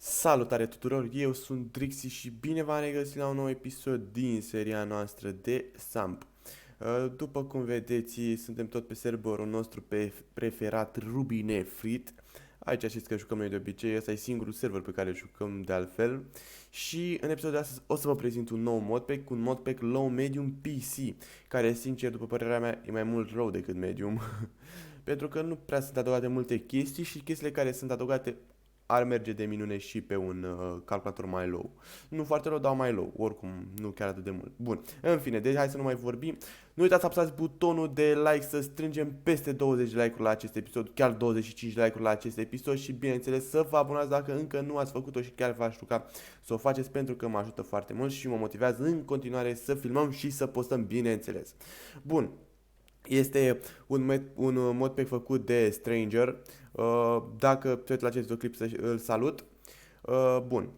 Salutare tuturor, eu sunt Drixi și bine v-am regăsit la un nou episod din seria noastră de Samp. După cum vedeți, suntem tot pe serverul nostru preferat Ruby Nefrit. Aici știți că jucăm noi de obicei, ăsta e singurul server pe care jucăm de altfel. Și în episodul de astăzi o să vă prezint un nou modpack, un modpack Low Medium PC, care sincer, după părerea mea, e mai mult rău decât Medium. Pentru că nu prea sunt adăugate multe chestii și chestiile care sunt adăugate ar merge de minune și pe un calculator mai low. Nu foarte low, dar mai low. Oricum, nu chiar atât de mult. Bun. În fine, deci hai să nu mai vorbim. Nu uitați să apăsați butonul de like să strângem peste 20 de like-uri la acest episod, chiar 25 de like-uri la acest episod și bineînțeles să vă abonați dacă încă nu ați făcut-o și chiar v-aș ruga să o faceți pentru că mă ajută foarte mult și mă motivează în continuare să filmăm și să postăm, bineînțeles. Bun. Este un modpack făcut de Stranger. Dacă te uiți la acest videoclip îl salut. Bun.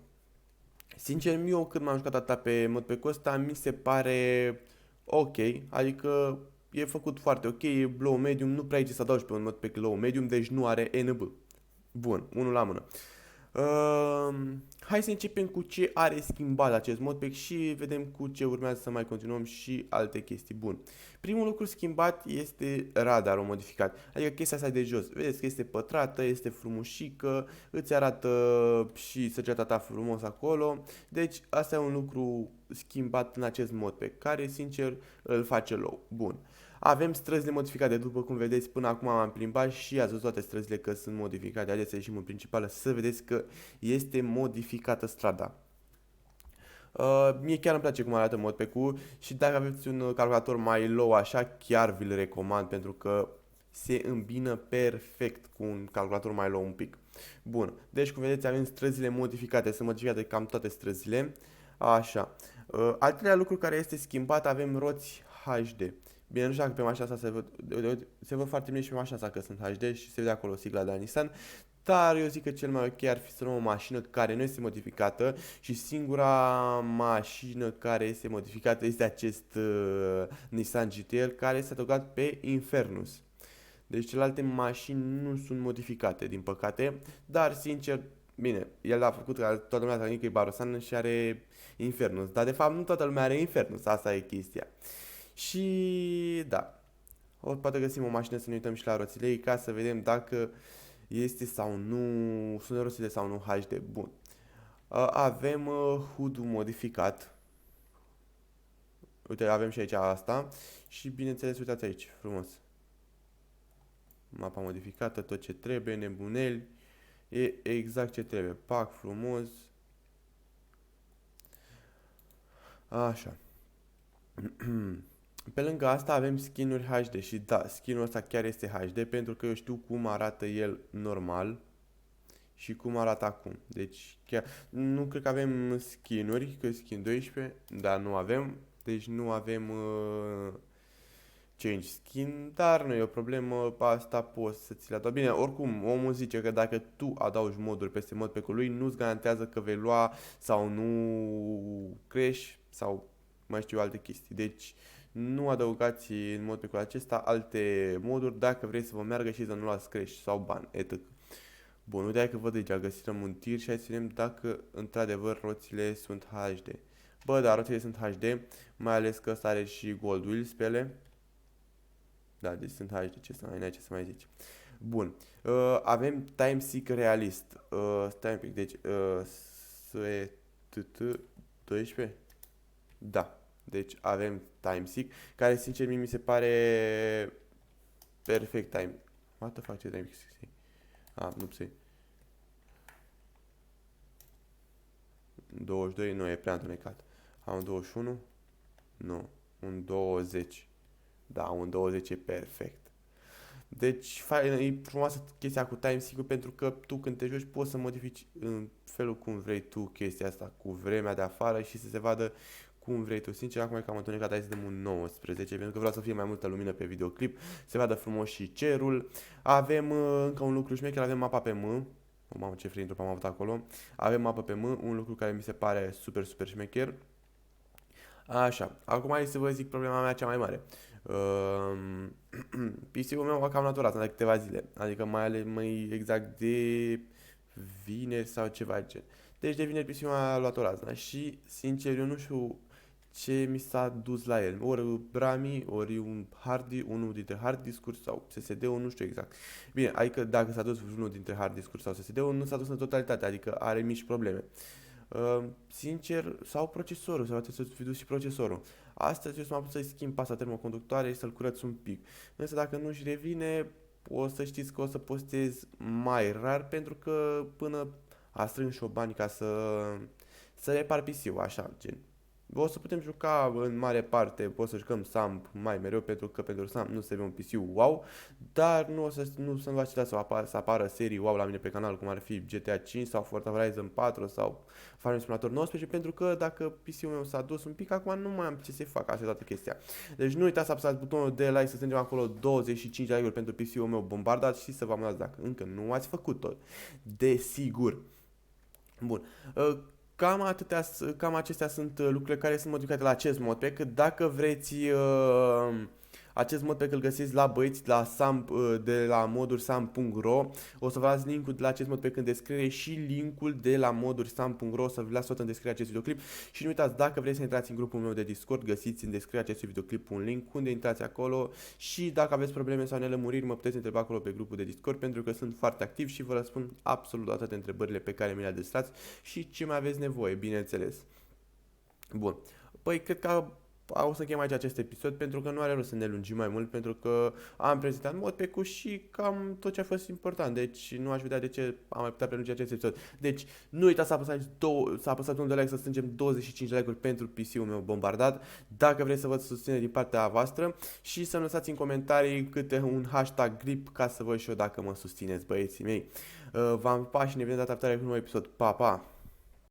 Sincer, eu când m-am jucat atâta pe modpack-ul ăsta, mi se pare ok. Adică e făcut foarte ok, e low medium, nu prea ai ce să adaugi pe un modpack low medium, deci nu are NB. Bun, unul la mână. Hai să începem cu ce are schimbat acest modpack și vedem cu ce urmează să mai continuăm și alte chestii. Bun. Primul lucru schimbat este radarul modificat. Adică chestia asta de jos. Vedeți că este pătrată, este frumușică, îți arată și săgeata ta frumos acolo. Deci asta e un lucru schimbat în acest modpack, care sincer îl face low. Bun. Avem străzile modificate, după cum vedeți, până acum m-am plimbat și ați văzut toate străzile că sunt modificate. Haideți să ieșim în principală să vedeți că este modificată strada. Mie chiar îmi place cum arată modpack-ul și dacă aveți un calculator mai low așa, chiar vi-l recomand pentru că se îmbină perfect cu un calculator mai low un pic. Bun, deci cum vedeți avem străzile modificate, sunt modificate cam toate străzile. Așa. Al treilea lucru care este schimbat, avem roți HD. Bine, nu știu dacă pe mașina asta se văd foarte bine și pe mașina asta că sunt HD și se vede acolo sigla de la Nissan. Dar eu zic că cel mai ok ar fi să luăm o mașină care nu este modificată și singura mașină care este modificată este acest Nissan GTR care este adăugat pe Infernus. Deci celelalte mașini nu sunt modificate, din păcate, dar sincer, bine, el a făcut ca toată lumea să că e Barosan și are Infernus, dar de fapt nu toată lumea are Infernus, asta e chestia. Și da, poate găsim o mașină să ne uităm și la roțile ei ca să vedem dacă este sau nu, sunt roțile sau nu HD. Bun. Avem HUD-ul modificat. Uite, avem și aici asta. Și bineînțeles, uitați aici, frumos. Mapa modificată, tot ce trebuie, nebuneli. E exact ce trebuie. Pac frumos. Așa. Pe lângă asta avem skin-uri HD și da, skin-ul ăsta chiar este HD pentru că eu știu cum arată el normal și cum arată acum. Deci chiar nu cred că avem skin-uri, că skin 12, dar nu avem. Deci nu avem change skin, dar nu e o problemă, asta poți să ți le adau. Bine, oricum, omul zice că dacă tu adaugi moduri peste modpack-ul lui, nu-ți garantează că vei lua sau nu crash sau mai știu alte chestii. Deci nu adăugați în modpack-ul acesta alte moduri dacă vrei să vă meargă și să nu luați crash sau ban, etc. Bun, uite că văd aici, găsim un tir și hai să vedem dacă într-adevăr roțile sunt HD. Bă, da, roțile sunt HD, mai ales că ăsta are și Gold Wheels pe ele. Da, deci sunt HD, ce să mai zici. Bun, avem Time Seek Realist. Stai un pic, deci SETT 12? Da, deci avem Time Seek, care sincer mie mi se pare perfect time. What the fuck, ce Time Seek? Nu sei. 22, nu, e prea întunecat. Un 21? Nu, un 20. Da, un 20 e perfect. Deci, e frumoasă chestia cu time seek pentru că tu când te joci poți să modifici în felul cum vrei tu chestia asta cu vremea de afară și să se vadă cum vrei tu. Sincer, acum e cam întunecat, hai să dăm un 19 pentru că vreau să fie mai multă lumină pe videoclip, se vadă frumos și cerul. Avem încă un lucru șmecher, avem mapa pe M. O, mamă, ce free am avut acolo. Avem mapă pe M, un lucru care mi se pare super, super șmecher. Așa, acum hai să vă zic problema mea cea mai mare. PC-ul meu a cam naturat de câteva zile, adică mai exact de vineri sau ceva gen. Deci de vineri PC-ul a luat o razna și, sincer, eu nu știu ce mi s-a dus la el. Ori Brami, ori unul dintre hard discuri sau SSD-ul, nu știu exact. Bine, adică dacă s-a dus unul dintre hard discuri sau SSD-ul, nu s-a dus în totalitate, adică are mici probleme. Sincer, sau procesorul, sau trebuie să fi dus și procesorul. Astăzi eu m-am pus să-i schimb pasta termoconductoare și să-l curăț un pic. Însă dacă nu-și revine, o să știți că o să postez mai rar pentru că până a strâng și o bani ca să repar PC-ul, așa, gen. O să putem juca în mare parte, o să jucăm Samp mai mereu pentru că pentru Samp nu se vede un PC wow, dar nu să-mi vă așteptați să apară serii wow la mine pe canal, cum ar fi GTA 5 sau Forza Horizon 4 sau Farming Simulator 19, pentru că dacă PC-ul meu s-a dus un pic, acum nu mai am ce să fac, asta e toată chestia. Deci nu uitați să apăsați butonul de like, să strângem acolo 25 like-uri pentru PC-ul meu bombardat și să vă abonați dacă încă nu ați făcut-o. Desigur. Bun. Cam acestea sunt lucrurile care sunt modificate la acest modpack. Dacă vreți acest modpack îl găsiți la băieți la Samp, de la moduri samp.ro. O să vă las linkul de la acest modpack în descriere și linkul de la moduri samp.ro. O să vă las tot în descriere acest videoclip. Și nu uitați, dacă vreți să intrați în grupul meu de Discord, găsiți în descriere acestui videoclip un link unde intrați acolo. Și dacă aveți probleme sau nelămuriri, mă puteți întreba acolo pe grupul de Discord, pentru că sunt foarte activ și vă răspund absolut la toate întrebările pe care mi le adresați și ce mai aveți nevoie, bineînțeles. Bun. Păi, cred că o să chem aici acest episod pentru că nu are rost să ne lungim mai mult, pentru că am prezentat modpack-ul și cam tot ce a fost important. Deci nu aș vedea de ce am mai putea prelungi acest episod. Deci nu uitați să apăsați un de like, să strângem 25 de like-uri pentru PC-ul meu bombardat, dacă vreți să vă susține din partea voastră, și să-mi lăsați în comentarii câte un hashtag grip ca să văd și eu dacă mă susțineți, băieții mei. V-am pupat și ne vedem data viitoare cu un nou episod. Pa, pa!